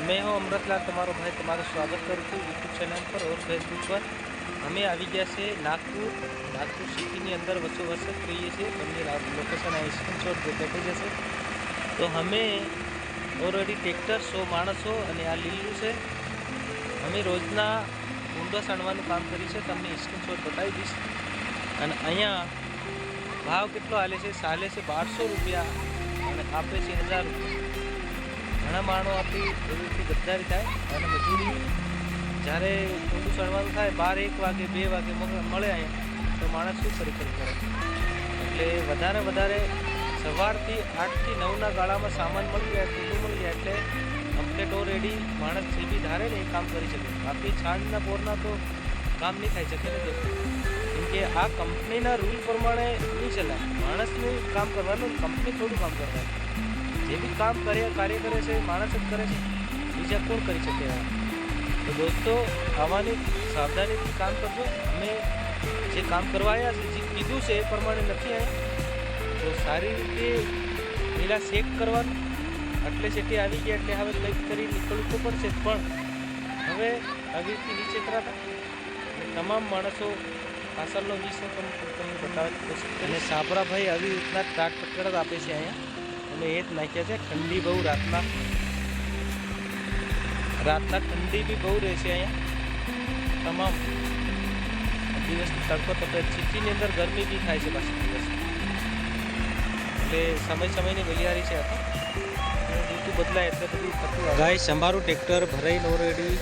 मैं हूँ अमृतलाल तमारो भाई तुम्हारा स्वागत करूँ छूँ यूट्यूब चैनल पर और फेसबुक पर। અમે આવી ગયા છે નાગપુર સિટીની અંદર વસો વસત રહીએ છીએ। તમને લોકેશન આ સ્ક્રીનશોટ દેખાઈ જશે। તો અમે ઓલરેડી ટ્રેક્ટર 100 માણસો અને આ લીલું છે। અમે રોજના ઊંડો સાણવાનું કામ કરી છે, તમને સ્ક્રીનશોટ બતાવી દઈશ। અને અહીંયા ભાવ કેટલો હાલે છે, ચાલે છે 1200 રૂપિયા અને આપે છે 1000 રૂપિયા। ઘણા માણો આપણી એવી રીતે ગદ્દારી થાય અને મજૂરી જ્યારે ઊંડું ચણવાનું થાય 12-1 વાગે 2 વાગે મળે અહીંયા તો માણસ શું કરી કરે। એટલે વધારે સવારથી 8 થી 9ના ગાળામાં સામાન મળી જાય, ઊંડું મળી જાય એટલે કમ્પ્લેટ ઓલરેડી માણસ જે બી ધારે ને એ કામ કરી શકે। બાકી છાંડના બોરના તો કામ નહીં થઈ શકે ને દોસ્તો, કેમ કે આ કંપનીના રૂલ પ્રમાણે નહીં ચલાય। માણસનું કામ કરવાનું, કંપની થોડું કામ કરવાનું। જે બી કામ કાર્ય કરે છે માણસ જ કરે છે, બીજા કોણ કરી શકે। તો દોસ્તો આવાની સાવધાનીથી કામ કરજો। અમે જે કામ કરવા આવ્યા છે, જે કીધું છે એ પ્રમાણે નથી આવ્યા તો સારી રીતે પહેલાં ચેક કરવાનું। એટલે સેટી આવી ગયા એટલે હવે કંઈક કરી નીકળવું તો પડશે, પણ હવે આવી રીતે નીચે કરાતા તમામ માણસો પાછળનો વિષય તમને બતાવવાની કોશિશ કરી। અને સાપરાભાઈ આવી રીતના ટ્રેક્ટર જ આપે છે અહીંયા, અમે એ જ નાખ્યા છે। ઠંડી બહુ રાતના ઠંડી બી બહુ રહે છે અહીંયા। તમામ દિવસની તડકો તપે, સિટીની અંદર ગરમી બી થાય છે પાછી દિવસ, એટલે સમયની વેલિયારી છે। ઋતુ બદલાય એટલે બધું થતું ગાય અમારું ટ્રેક્ટર ભરાઈને ઓલરેડી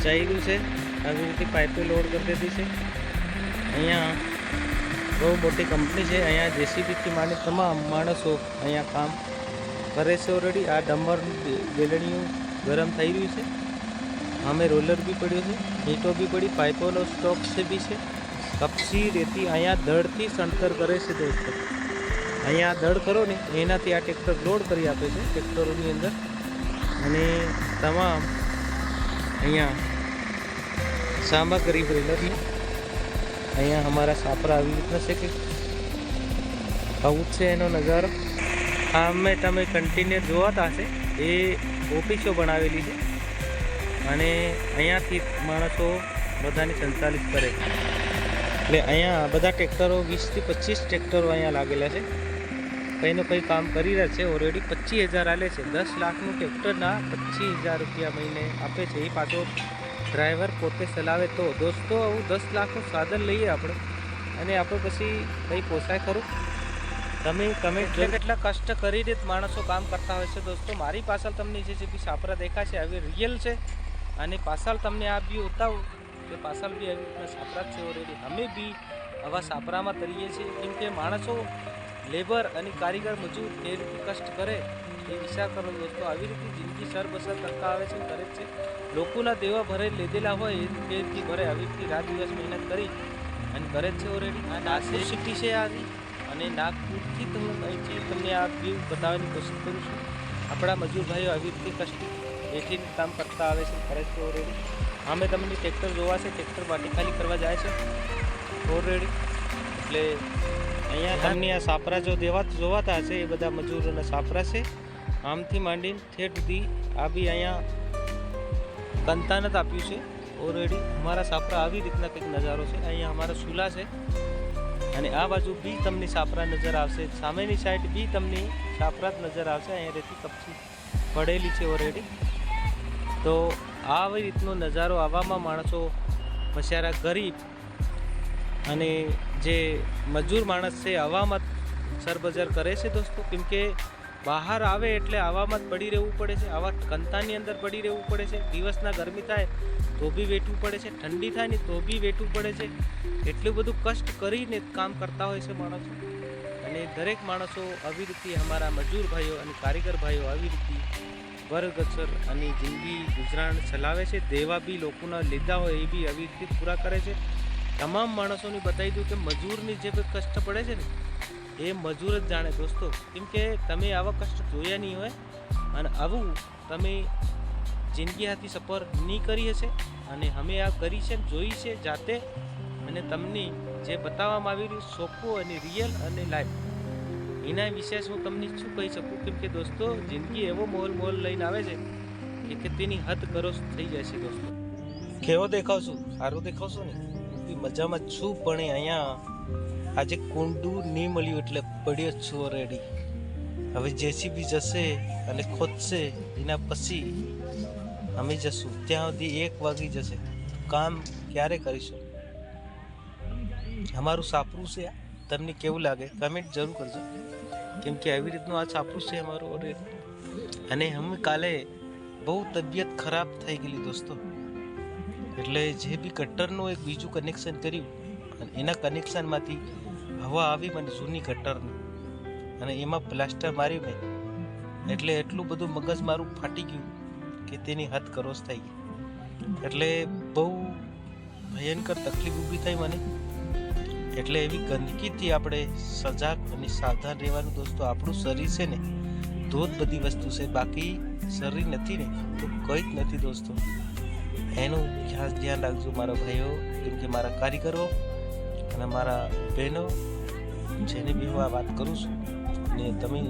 જઈ રહ્યું છે। આવી રીતે પાઇપે લોડ કરી દીધી છે। અહીંયા બહુ મોટી કંપની છે, અહીંયા જેસીબીથી માંડી તમામ માણસો અહીંયા કામ કરે છે ઓલરેડી। આ ડમ્બર બેલણીઓ ગરમ થઈ રહ્યું છે, અમે રોલર બી પડ્યું છે, ઈંટો બી પડી, પાઇપોનો સ્ટોક છે બી છે, કપસી રેતી અહીંયા દળથી સણતર કરે છે દોસ્તો। અહીંયા દળ કરો ને એનાથી આ ટ્રેક્ટર લોડ કરી આપે છે ટ્રેક્ટરોની અંદર। અને તમામ અહીંયા સામગ્રી બ્રેલરની અહીંયા અમારા સાપરા આવી રીતના છે કે આવું છે એનો નજારો। આમે તમે કન્ટિન્યુ જોવાતા હશે, એ ઓફિસો બનાવેલી છે અને અહીંયાથી માણસો બધાની સંચાલિત કરે છે। એટલે અહીંયા બધા ટ્રેક્ટરો 20 થી 25 ટ્રેક્ટરો અહીંયા લાગેલા છે, કંઈનું કંઈ કામ કરી રહ્યા છે। ઓલરેડી 25,000 આલે છે। 10 લાખનું ટ્રેક્ટરના 25,000 રૂપિયા મહિને આપે છે, એ પાછો ડ્રાઈવર પોતે ચલાવે। તો દોસ્તો આવું 10 લાખનું સાધન લઈએ આપણે અને આપણે પછી કંઈ પોસાય ખરું? તમે કેટલા કષ્ટ કરીને માણસો કામ કરતા હોય છે દોસ્તો। મારી પાછળ તમને જે બી સાપરા દેખાશે આવી રિયલ છે, અને પાછળ તમને આ બી બતાવું કે પાછળ બી આવી રીતના સાપરા જ છે ઓલરેડી। અમે બી આવા સાપરામાં તરીએ છીએ, કેમ કે માણસો લેબર અને કારીગર મજૂર એ રીતે કષ્ટ કરે એ વિચાર કરો દોસ્તો। આવી રીતે જિંદગી સરબસર કરતા આવે છે, કરે જ છે। લોકોના દેવા ભરે લીધેલા હોય એ રીતે ભરે, આવી રીતે રાત દિવસ મહેનત કરી અને કરે જ છે ઓલરેડી। આ નાસિક સિટી છે આની, અને નાગપુરથી અહીંથી તમને આ વ્યૂ બતાવવાની કોશિશ કરું છું। આપણા મજૂર ભાઈઓ આવી રીતે કષ્ટ બેઠીને કામ કરતા આવે છે, કરે છે ઓલરેડી। અમે તમને ટ્રેક્ટર જોવાશે, ટ્રેક્ટર માટી ખાલી કરવા જાય છે ઓલરેડી। એટલે અહીંયા તમને આ સાપરા જોવાતા હશે એ બધા મજૂરોના સાપરા છે। આમથી માંડીને ઠેઠ સુધી આ બી અહીંયા કંતાન જ આપ્યું છે ઓલરેડી। અમારા સાપરા આવી રીતના કંઈક નજારો છે। અહીંયા અમારા ચૂલા છે અને આ બાજુ બી તમને સાપરા નજર આવશે, સામેની સાઈડ બી તમને સાપરા જ નજર આવશે। અહીંયા રેતી કપચી પડેલી છે ઓલરેડી। તો આવી રીતનો નજારો આવામાં માણસો બચારા ગરીબ અને જે મજૂર માણસ છે આવામાં સરબજર કરે છે દોસ્તો, કેમ કે બહાર આવે એટલે આવામાં જ પડી રહેવું પડે છે, આવા કંતાની અંદર પડી રહેવું પડે છે। દિવસના ગરમી થાય તો બી વેઠવું પડે છે, ઠંડી થાય ને તો બી વેઠવું પડે છે। એટલું બધું કષ્ટ કરીને કામ કરતા હોય છે માણસો, અને દરેક માણસો આવી રીતે અમારા મજૂર ભાઈઓ અને કારીગર ભાઈઓ આવી રીતે બરગછર અને જિંદગી ગુજરાન ચલાવે છે। દેવા બી લોકોના લીધા હોય એ બી આવી રીતે પૂરા કરે છે। તમામ માણસોને બતાવી દઉં કે મજૂરની જે કષ્ટ પડે છે ને એ મજૂર જ જાણે દોસ્તો, કેમ કે તમે આવા કષ્ટ જોયા નહીં હોય અને આવું તમે જિંદગી હાથી સફર નહીં કરી હશે। અને અમે આ કરી છે, જોઈ છે જાતે, અને તમને જે બતાવવામાં આવી રહ્યું ચોખ્ખું અને રિયલ અને લાઈવ, એના વિશે હું તમને શું કહી શકું? કેમ કે દોસ્તો જિંદગી એવો મોલ લઈને આવે છે કે તેની હદ કરો થઈ જશે દોસ્તો. કેવો દેખાવશું? સારું દેખાવશું ને? મજામાં છું, પણ અહીંયા આજે કુંડું નહીં મળ્યું એટલે પડ્યો છું ઓલરેડી. હવે જેસીબી જશે અને ખોદશે, એના પછી અમે જશું. ત્યાં સુધી 1 વાગી જશે. કામ ક્યારે કરીશું? અમારું સાપરું છે. તમને કેવું લાગે કમેન્ટ જરૂર કરજો, કેમ કે આવી રીતનું આ સાપરું છે અમારું ઓલરેડી. અને અમે કાલે બહુ તબિયત ખરાબ થઈ ગયેલી દોસ્તો, એટલે જે બી ગટરનું એક બીજું કનેક્શન કર્યું અને એના કનેક્શનમાંથી હવા આવી મને જૂની ગટરની, અને એમાં પ્લાસ્ટર માર્યું મેં, એટલે એટલું બધું મગજ મારું ફાટી ગયું કે તેની હદ કરોસ થઈ ગઈ. એટલે બહુ ભયંકર તકલીફ ઊભી થઈ મને. એટલે એવી ગંદકીથી આપણે સજાગ અને સાવધાન રહેવાનું દોસ્તો. આપણું શરીર છે ને તો જ બધી વસ્તુ છે, બાકી શરીર નથી ને તો કંઈ જ નથી દોસ્તો. એનું ખાસ ધ્યાન રાખજો મારા ભાઈઓ, કેમ કે મારા કારીગરો અને મારા બહેનો જેને બી હું આ વાત કરું છું, ને તમે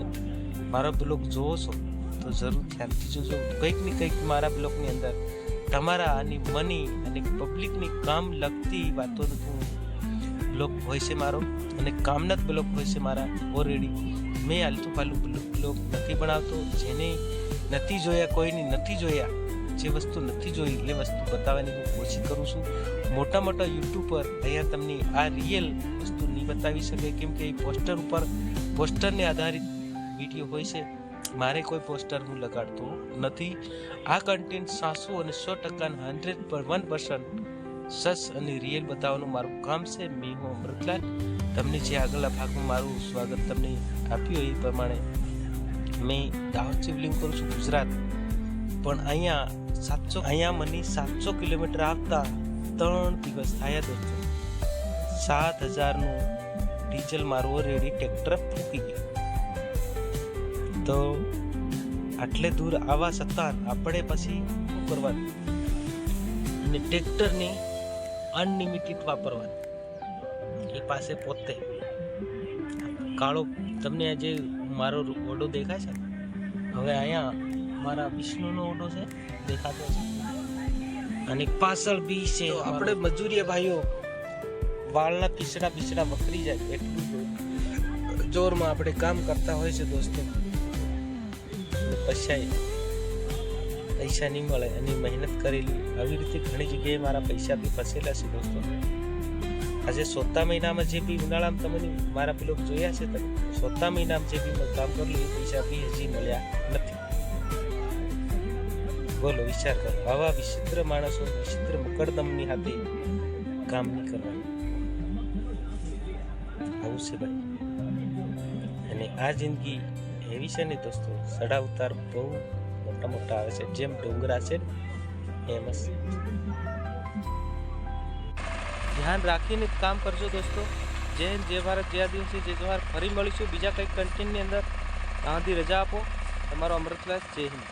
મારા બ્લોગ જોવો છો તો જરૂર ધ્યાનથી જોજો. કંઈક ને કંઈક મારા બ્લોગની અંદર તમારા અને મની અને પબ્લિકની કામ લગતી વાતોનું બ્લોગ હોય છે મારો, અને કામના જ બ્લોગ હોય છે મારા ઓલરેડી. મેં આલતુ ફાલતુ બ્લોગ નથી બનાવતો. જેને નથી જોયા, કોઈની નથી જોયા, જે વસ્તુ નથી જોઈ એ વસ્તુ બતાવવાની હું કોશિશ કરું છું. મોટા મોટા યુટ્યુબર અહીંયા તમને આ રિયલ વસ્તુ નહીં બતાવી શકે, કેમ કે એ પોસ્ટર ઉપર પોસ્ટરને આધારિત વિડીયો હોય છે. મારે કોઈ પોસ્ટર હું લગાડતો નથી. આ કન્ટેન્ટ 700 અને 100% 100% સચ અને રિયલ બતાવવાનું મારું કામ છે. મેં હું અમૃતલાલ. તમને જે આગળના ભાગમાં મારું સ્વાગત તમને આપ્યું એ પ્રમાણે મેં દાહોદથી બિલોંગ કરું છું, ગુજરાત. પણ અહીંયા મને 700 કિલોમીટર આવતા 3 દિવસ થયા દોસ્તો. 7000નું ડીઝલ મારું ઓલરેડી ટ્રેક્ટર ફૂકી ગયું. તો આટલે દૂર આવવા છતાં આપણે પછી શું કરવાનું? અને ટ્રેક્ટરની અનલિમિટેડ વાપરવાની. એ પાસે પોતે કાળો તમને આજે મારો ઓરડો દેખાય છે. હવે અહીંયા મારા વિષ્ણુનો ઓરડો છે, દેખાતો છે, અને પાછળ બી છે. આપણે મજૂરીએ ભાઈઓ વાળના પીસડા વકરી જાય એટલું જોરમાં આપણે કામ કરતા હોય છે દોસ્તો. પૈસા નહીં મળે અને મહેનત કરેલી આવી રીતે ઘણી જગ્યાએ મારા પૈસા બી ફસેલા છે દોસ્તો. આજે 7 મહિનામાં જે બી ઉનાળામાં તમે મારા બ્લોગ જોયા છે, તમે 7 મહિનામાં જે બી મેં કામ કરેલું એ પૈસા બી હજી મળ્યા નથી. બોલો, વિચાર કરો. આવા વિચિત્ર માણસો વિચિત્ર મુકદ્દમની હાથે કામ નહીં કરવાનું. આવું છે ભાઈ. અને આ જિંદગી એવી છે ને દોસ્તો, ચડાવ ઉતાર બહુ મોટા આવે છે. જેમ ડુંગરા છે એમ જ ધ્યાન રાખીને કામ કરજો દોસ્તો. જય ભારત, જય દિવસે જય જવાહર. ફરી મળીશું બીજા કંઈક કન્ટેન્ટની અંદર. ત્યાંથી રજા આપો. તમારો અમૃતલાલ. જય હિન્દ.